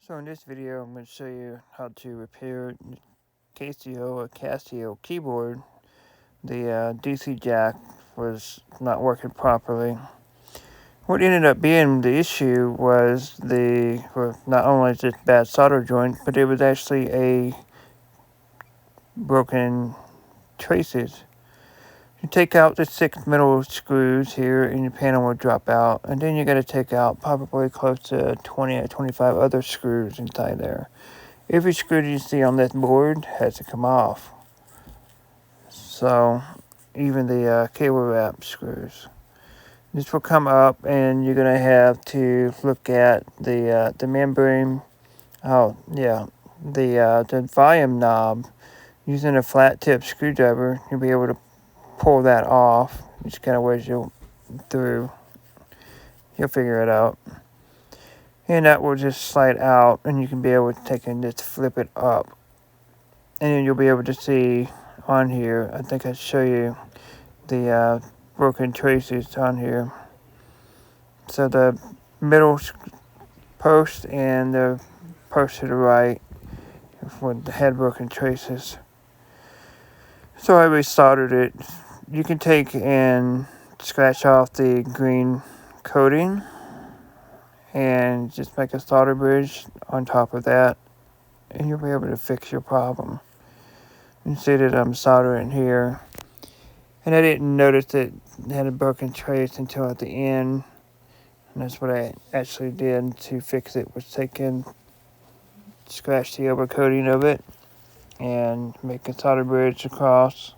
So in this video, I'm going to show you how to repair Casio keyboard. The DC jack was not working properly. What ended up being the issue was not only just bad solder joint, but it was actually a broken traces. You take out the 6 middle screws here and your panel will drop out, and then you got to take out probably close to 20 or 25 other screws inside there. Every screw you see on this board has to come off. So, even the cable wrap screws. This will come up and you're going to have to look at the membrane. The volume knob. Using a flat tip screwdriver, you'll be able to pull that off. Just kind of wedge you through. You'll figure it out. And that will just slide out and you can be able to take and just flip it up. And then you'll be able to see on here, I think I show you the broken traces on here. So the middle post and the post to the right had broken traces. So I resoldered it. You can take and scratch off the green coating and just make a solder bridge on top of that, and you'll be able to fix your problem. You see that I'm soldering here, and I didn't notice that it had a broken trace until at the end, and that's what I actually did to fix it, was scratch the overcoating of it and make a solder bridge across,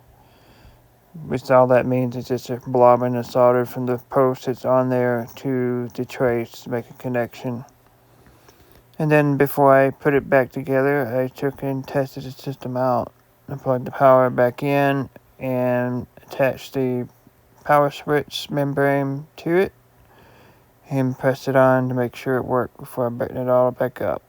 which all that means is just a blobbing of solder from the post that's on there to the trace to make a connection. And then before I put it back together, I took and tested the system out. I plugged the power back in and attached the power switch membrane to it and pressed it on to make sure it worked before I buttoned it all back up.